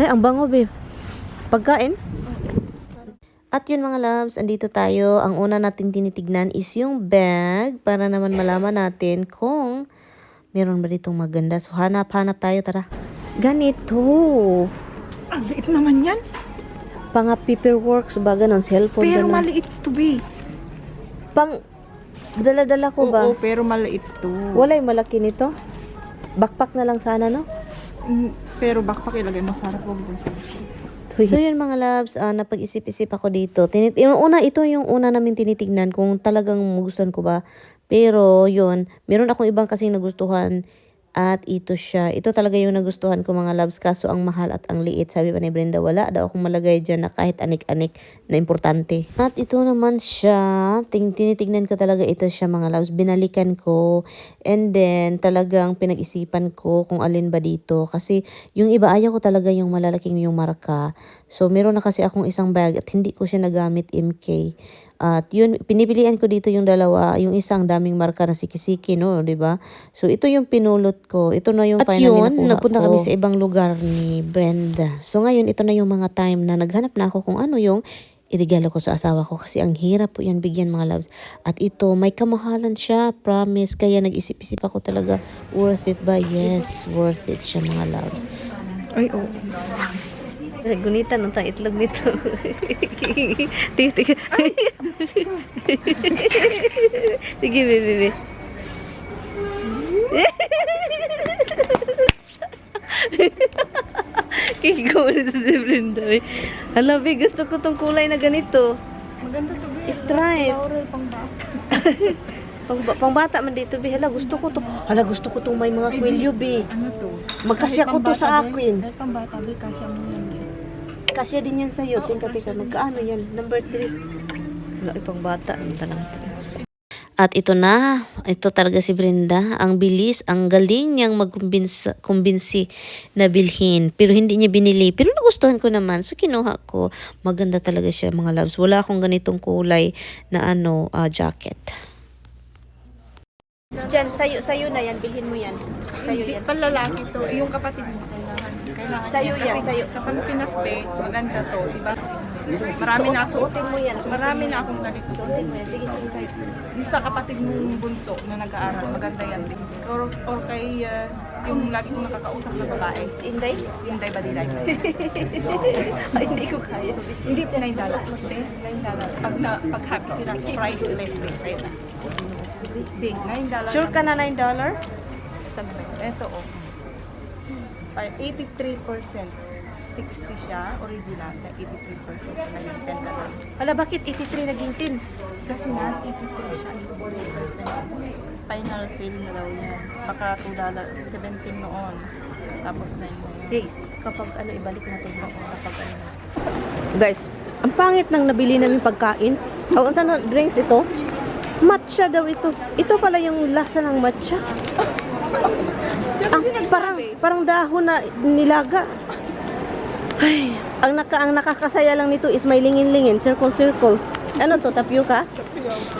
Ay, ang bango, babe. Pagkain? At yun mga loves, andito tayo. Ang una natin tinitignan is yung bag para naman malaman natin kung meron ba ditong maganda. So, hanap-hanap tayo, tara. Ganito. Ang liit naman yan. Pang paperworks ba, ganon, cellphone, Pero ganon. maliit to be. Pang, dala-dala ko ba? Oo, pero maliit to. Walay malaki nito. Backpack na lang sana, no? Pero backpack ilagay mo sa harap, huwag dun sa likod. So yun mga loves, napag-isip-isip ako dito. Ito yung una namin tinitignan kung talagang gustuhan ko ba. Pero yun, meron akong ibang kasing nagustuhan at ito siya. Ito talaga yung nagustuhan ko mga loves, kaso ang mahal at ang liit. Sabi pa ni Brenda, wala daw akong malagay dyan na kahit anik-anik na importante. At ito naman siya, tinitignan ko talaga ito siya mga loves. Binalikan ko and then talagang pinag-isipan ko kung alin ba dito. Kasi yung iba ayaw ko talaga yung malalaking yung marka. So meron na kasi akong isang bag at hindi ko siya nagamit MK. At yun, pinipilian ko dito yung dalawa, yung isang daming marka na sikisiki, no, 'di ba? So ito yung pinulot ko. Ito na yung finally napunta kami sa ibang lugar ni Brenda. So ngayon ito na yung mga time na naghanap na ako kung ano yung iregalo ko sa asawa ko kasi ang hirap po yan bigyan mga loves. At ito, may kamahalan siya, promise. Kaya nag-isip-isip ako talaga, worth it ba? Yes, worth it siya mga loves. Ay, oo. Gunitan ng itlog nito. Tingnan. Sige, bebe. Kiko na sa Brenda. Hala, be, gusto ko tong kulay na ganito. Maganda to be. Stripe. Laurel pang bata. Pangbata man dito, be. Hala, gusto ko to. Hala, gusto ko tong may mga kwelyo, be. Ano to? Magkasya ko to sa akin. Kahit pang bata, be, kasya mo yan. Kasya din yan sa'yo. Tingka. Magkaano yan? Number 3. Wala, pang bata. Ang tanang. At ito na, ito talaga si Brenda, ang bilis, ang galing niyang magkumbinsi na bilhin. Pero hindi niya binili. Pero nagustuhan ko naman, so kinuha ko. Maganda talaga siya mga loves. Wala akong ganitong kulay na jacket. Diyan, sayo na yan, bilhin mo yan. Sayo Hindi yan. pa lalaki to. Yung kapatid mo, kailangan Sa'yo niya. yan, Kasi sa'yo. sa Pilipinas, be, maganda to, di ba? Marami na ako. Suotin mo yan. Marami na akong ganito. Suotin mo yan. Sige, sa'yo. Yung sa kapatid mong bunso na nag-aaral, maganda yan. Or kay yung lagi kong nakakausap na babae. Inday? Si Inday Badiday. Ay, hindi ko kaya. Hindi, $9. Hindi, $9. Pag happy sila, priceless rate. Big, $9. Sure ka na $9? Sabi ko, eto oh. 83%. 60 siya, original na 83% na yung $10. Hala, bakit 83 naging 10? Kasi nas 83 siya, 84%. Final sale na daw yan. Baka $2, 17 noon. Tapos na yun. Jay, kapag ibalik natin kapag Guys, ang pangit ng nabili namin pagkain. Oh, saan na drinks ito? Matcha daw ito. Ito pala yung lasa ng matcha. Parang dahon na nilaga. Ay, ang nakakasaya lang nito is may lingin-lingin, circle. Ano to, tapioca?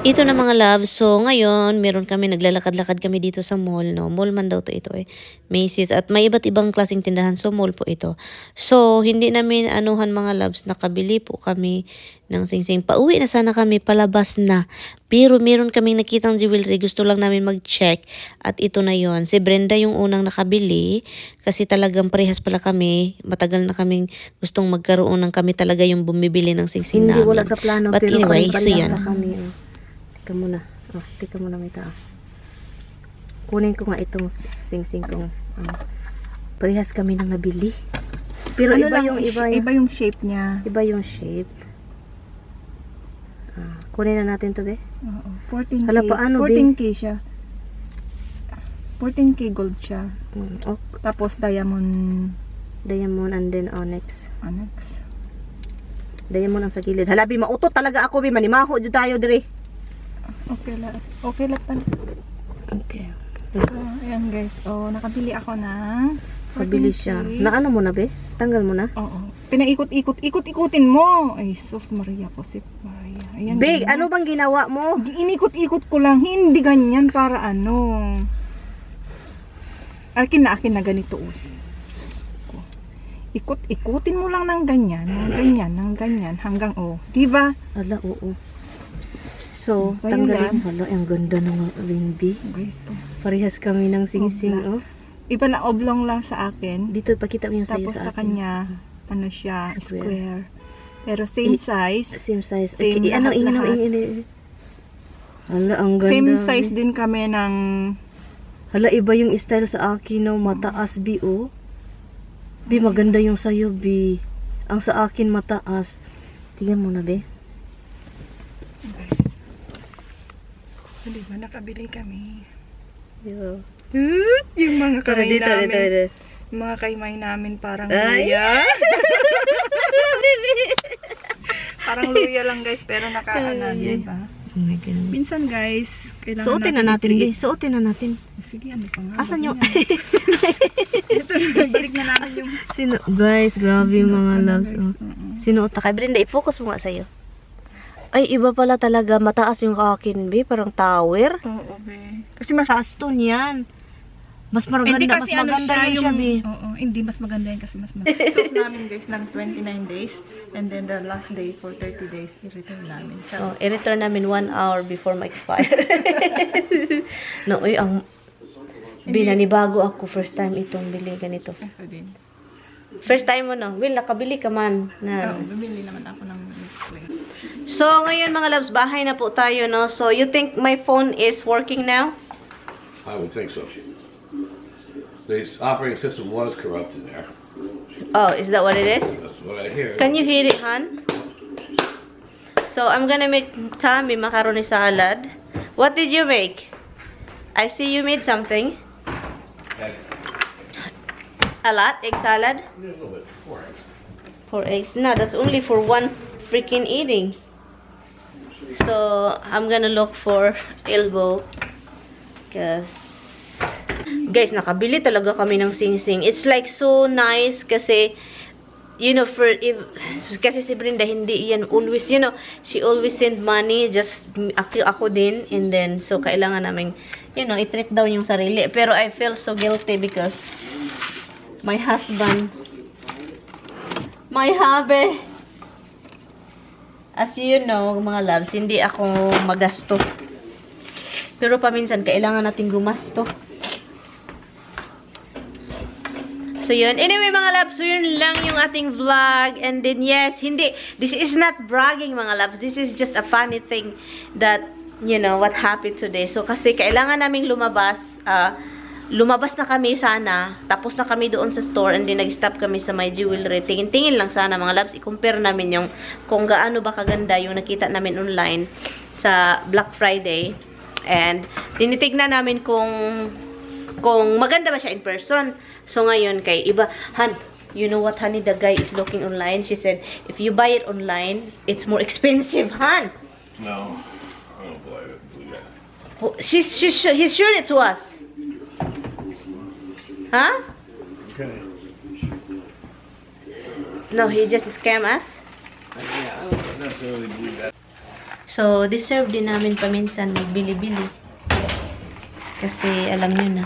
Ito na mga loves. So, ngayon, meron kami, naglalakad-lakad kami dito sa mall, no? Mall man daw to ito eh. Macy's. At may iba't ibang klaseng tindahan. So, mall po ito. So, hindi namin anuhan mga loves. Nakabili po kami ng singsing. Pauwi na sana kami, palabas na. Pero meron kaming nakitang jewelry. Gusto lang namin mag-check. At ito na yon. Si Brenda yung unang nakabili. Kasi talagang parehas pala kami. Matagal na kaming gustong magkaroon ng kami talaga yung bumibili ng singsing namin. Hindi wala sa plano. But pero anyway, so pare-pareha yan. pa kami. Tika muna may tao. Kunin ko nga itong sing-sing kong parehas kami nang nabili. Pero Ano iba lang, yung iba yung shape niya. iba yung shape. Kunin na natin to, be. Oo. 14K. Hala, paano, be? 14K siya. 14K gold siya. Oh, Tapos diamond diamond and then onyx. onyx. Diamond ang sa gilid. Halabi, mautot talaga ako, be. Manimaho dyan tayo, dire. Okay lang. Okay lang pala. Okay. So, ayan guys. Oh, nakabili ako ng 14K. Kabili siya. Na ano mo na, be? Tanggal mo na? Oo. Ikot-ikutin mo. Ay, sus Maria Posit Maria. Ayan. Big, ganyan. ano bang ginawa mo? Inikot-ikot ko lang. Hindi ganyan para ano. Akin na ganito. Diyos ko. Ikot-ikutin mo lang ng ganyan, ng ganyan, hanggang O. Diba? Ala, oo. So, Sa'yo tanggalin yan. mo. Hala, ang ganda ng ring B. Guys, oh. Parehas kami ng sing-sing, Obla. oh. Iba na oblong lang sa akin. Dito, pakita mo yung sayo Tapos sa sa akin. kanya, ano siya, Square. square. Pero same size. Same size. Same Okay, ano, lahat-lahat. Hala, ang ganda. Same size din kami ng... Hala, iba yung style sa akin, no? Mataas, B, oh. B, maganda yung sayo, B. Ang sa akin, mataas. Tingnan mo na, B. Guys. Hindi ba nakabili kami? Yeah. Yung mga kamay Dito, namin. dito. Yung mga kaymay namin parang Ay. luya. Parang luya lang guys, pero nakaano, diba? Oh my goodness. Minsan guys, kailangan Suotin na natin, i-create. B. Suotin na natin. Sige, ano pa nga? Asan yung... Ito na, balik na namin yung... Sino, guys, grabe yung mga Ano, loves. guys, Oh. oo. Sinuot na kay Brenda, i-focus mo nga sa'yo. Ay, iba pala talaga. Mataas yung akin, B. Parang tower. Oo, be. Kasi mas... Taas to niyan. Mas maganda, Hindi mas kasi ano maganda siya yun yung... siya, B. Oo, hindi, mas maganda yan kasi mas maganda. Suot namin guys ng 29 days. And then the last day for 30 days, i-return namin. Oh, i-return namin 1 hour before ma-expire. No, uy, ang... Binanibago ako first time itong bili ganito. Ako din. First time mo, no? Will, nakabili ka man. Na. Oo, bumili naman ako ng display. So, ngayon mga loves, bahay na po tayo, no? So, you think my phone is working now? I would think so. The operating system was corrupted there. Oh, is that what it is? That's what I hear. Can you hear it, Han? So, I'm gonna make Tommy macaroni salad. What did you make? I see you made something. A lot? Egg salad? A little bit for it. 4 eggs. No, that's only for one freaking eating. So, I'm gonna look for elbow. Guys, nakabili talaga kami ng sing-sing. It's like so nice kasi, you know, kasi si Brenda, hindi yan always, you know, she always send money, just ako din, and then, so, kailangan namin, you know, i-treat daw yung sarili. Pero I feel so guilty because my husband, my hubby, as you know, mga loves, hindi ako magasto. Pero paminsan, kailangan natin gumasto. So, yun. Anyway, mga loves, so yun lang yung ating vlog. And then, yes, this is not bragging, mga loves. This is just a funny thing that, you know, what happened today. So, kasi kailangan naming lumabas. Lumabas na kami sana. Tapos na kami doon sa store. And then, nag-stop kami sa my jewelry. Tingin-tingin lang sana, mga loves. I-compare namin yung kung gaano ba kaganda yung nakita namin online sa Black Friday. And, tinitignan namin kung maganda ba siya in person. So, ngayon, kay iba, Han, you know what, honey, the guy is looking online. She said, if you buy it online, it's more expensive, Han. No, I don't believe that. He's showed it to us. Huh? Okay. No, he just scam us. Yeah, I don't necessarily believe that. So, deserve din namin paminsan magbili-bili. Kasi, alam nyo na,